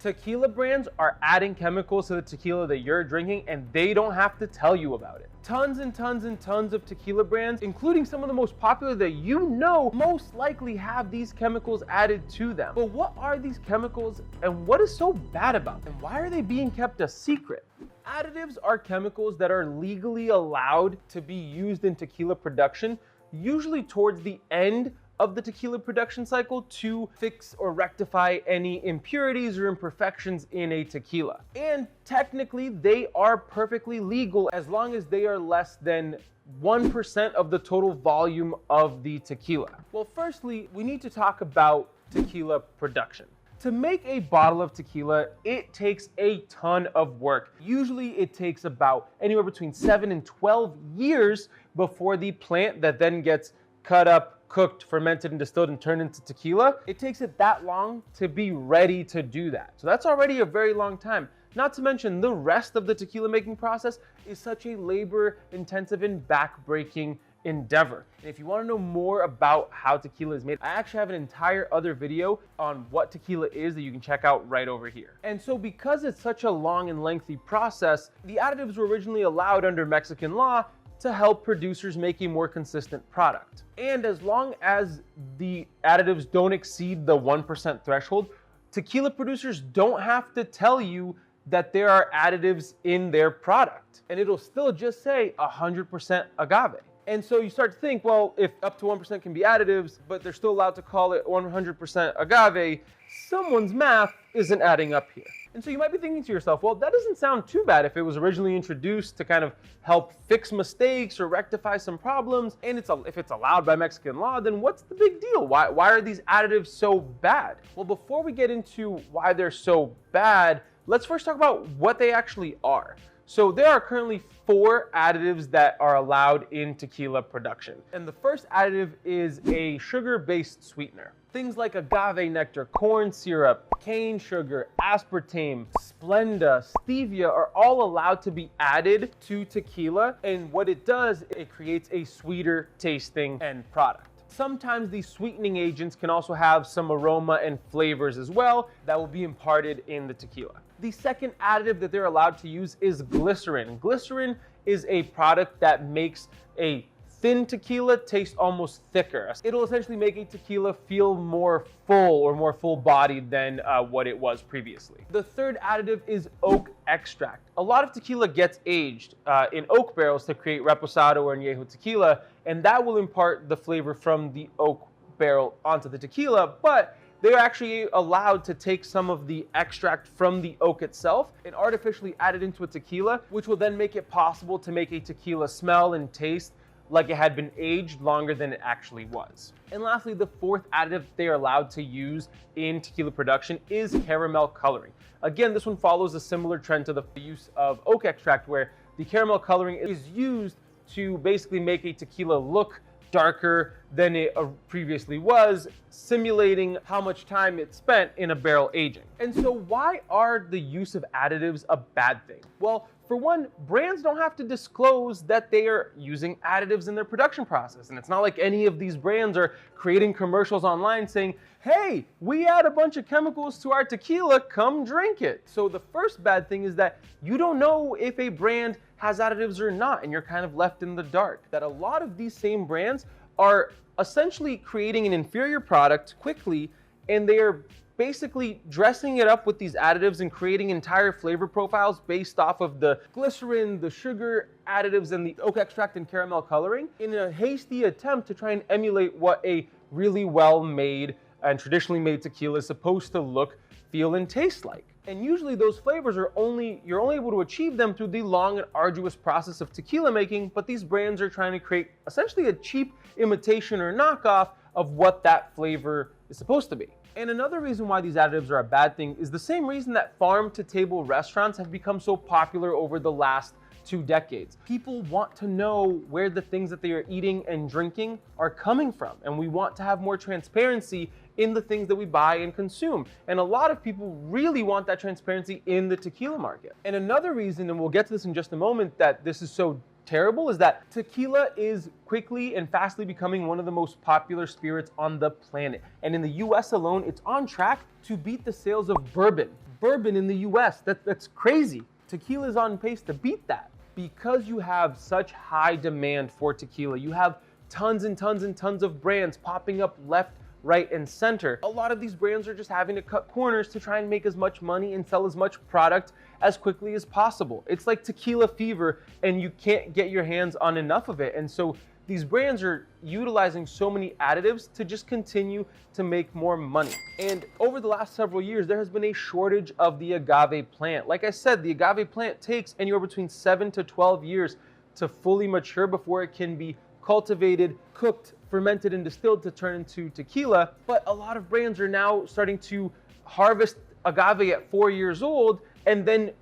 Tequila brands are adding chemicals to the tequila that you're drinking, and they don't have to tell you about it. Tons and tons and tons of tequila brands, including some of the most popular that you know, most likely have these chemicals added to them. But what are these chemicals and what is so bad about them? Why are they being kept a secret? Additives are chemicals that are legally allowed to be used in tequila production, usually towards the end of the tequila production cycle to fix or rectify any impurities or imperfections in a tequila. And technically, they are perfectly legal as long as they are less than 1% of the total volume of the tequila. Well, firstly, we need to talk about tequila production. To make a bottle of tequila, it takes a ton of work. Usually it takes about anywhere between 7 and 12 years before the plant that then gets cut up, cooked, fermented, and distilled and turned into tequila. It takes it that long to be ready to do that. So that's already a very long time. Not to mention the rest of the tequila making process is such a labor-intensive and back-breaking endeavor. And if you want to know more about how tequila is made, I actually have an entire other video on what tequila is that you can check out right over here. And so because it's such a long and lengthy process, the additives were originally allowed under Mexican law to help producers make a more consistent product. And as long as the additives don't exceed the 1% threshold, tequila producers don't have to tell you that there are additives in their product. And it'll still just say 100% agave. And so you start to think, well, if up to 1% can be additives, but they're still allowed to call it 100% agave, someone's math isn't adding up here. And so you might be thinking to yourself, well, that doesn't sound too bad if it was originally introduced to kind of help fix mistakes or rectify some problems, and if it's allowed by Mexican law, then what's the big deal? Why are these additives so bad? Well, before we get into why they're so bad, let's first talk about what they actually are. So there are currently 4 additives that are allowed in tequila production. And the first additive is a sugar-based sweetener. Things like agave nectar, corn syrup, cane sugar, aspartame, Splenda, stevia are all allowed to be added to tequila. And what it does, it creates a sweeter tasting end product. Sometimes these sweetening agents can also have some aroma and flavors as well that will be imparted in the tequila. The second additive that they're allowed to use is glycerin. Glycerin is a product that makes a thin tequila taste almost thicker. It'll essentially make a tequila feel more full or more full-bodied than what it was previously. The third additive is oak extract. A lot of tequila gets aged in oak barrels to create reposado or añejo tequila, and that will impart the flavor from the oak barrel onto the tequila, but they're actually allowed to take some of the extract from the oak itself and artificially add it into a tequila, which will then make it possible to make a tequila smell and taste like it had been aged longer than it actually was. And lastly, the fourth additive they are allowed to use in tequila production is caramel coloring. Again, this one follows a similar trend to the use of oak extract, where the caramel coloring is used to basically make a tequila look darker than it previously was, simulating how much time it spent in a barrel aging. And so why are the use of additives a bad thing? Well, for one, brands don't have to disclose that they are using additives in their production process. And it's not like any of these brands are creating commercials online saying, hey, we add a bunch of chemicals to our tequila, come drink it. So the first bad thing is that you don't know if a brand has additives or not, and you're kind of left in the dark. That a lot of these same brands are essentially creating an inferior product quickly, and they are basically dressing it up with these additives and creating entire flavor profiles based off of the glycerin, the sugar additives, and the oak extract and caramel coloring in a hasty attempt to try and emulate what a really well-made and traditionally made tequila is supposed to look, feel, and taste like. And usually those flavors you're only able to achieve them through the long and arduous process of tequila making, but these brands are trying to create essentially a cheap imitation or knockoff of what that flavor is supposed to be. And another reason why these additives are a bad thing is the same reason that farm-to-table restaurants have become so popular over the last 2 decades. People want to know where the things that they are eating and drinking are coming from, and we want to have more transparency in the things that we buy and consume. And a lot of people really want that transparency in the tequila market. And another reason, and we'll get to this in just a moment, that this is so terrible is that tequila is quickly and fastly becoming one of the most popular spirits on the planet. And in the US alone, it's on track to beat the sales of bourbon. bourbon in the US. That's crazy. Tequila is on pace to beat that. Because you have such high demand for tequila, you have tons and tons and tons of brands popping up left, right, and center. A lot of these brands are just having to cut corners to try and make as much money and sell as much product as quickly as possible. It's like tequila fever, and you can't get your hands on enough of it. And so these brands are utilizing so many additives to just continue to make more money. And over the last several years, there has been a shortage of the agave plant. Like I said, the agave plant takes anywhere between 7 to 12 years to fully mature before it can be cultivated, cooked, fermented, and distilled to turn into tequila. But a lot of brands are now starting to harvest agave at 4 years old and then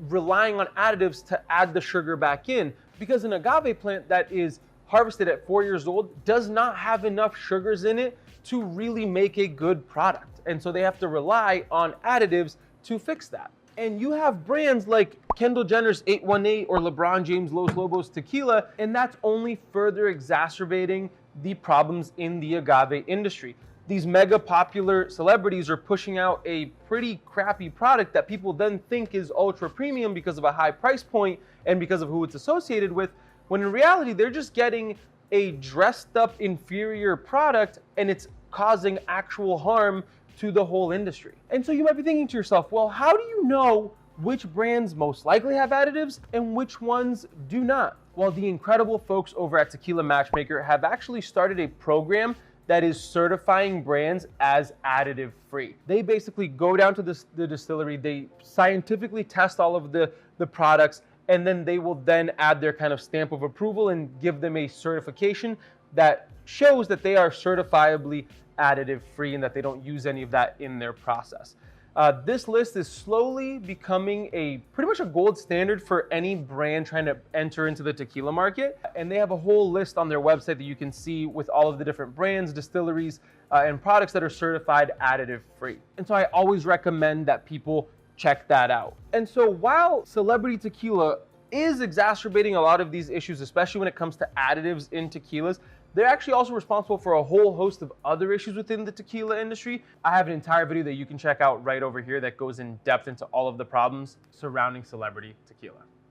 relying on additives to add the sugar back in, because an agave plant that is harvested at 4 years old does not have enough sugars in it to really make a good product. And so they have to rely on additives to fix that. And you have brands like Kendall Jenner's 818 or LeBron James Los Lobos Tequila, and that's only further exacerbating the problems in the agave industry. These mega popular celebrities are pushing out a pretty crappy product that people then think is ultra premium because of a high price point and because of who it's associated with, when in reality, they're just getting a dressed up inferior product, and it's causing actual harm to the whole industry. And so you might be thinking to yourself, well, how do you know which brands most likely have additives and which ones do not? Well, the incredible folks over at Tequila Matchmaker have actually started a program that is certifying brands as additive free. They basically go down to the distillery, they scientifically test all of the products, and then they will then add their kind of stamp of approval and give them a certification that shows that they are certifiably additive free and that they don't use any of that in their process. This list is slowly becoming pretty much a gold standard for any brand trying to enter into the tequila market. And they have a whole list on their website that you can see with all of the different brands, distilleries, and products that are certified additive free. And so I always recommend that people check that out. And so while celebrity tequila is exacerbating a lot of these issues, especially when it comes to additives in tequilas, they're actually also responsible for a whole host of other issues within the tequila industry. I have an entire video that you can check out right over here that goes in depth into all of the problems surrounding celebrity tequila.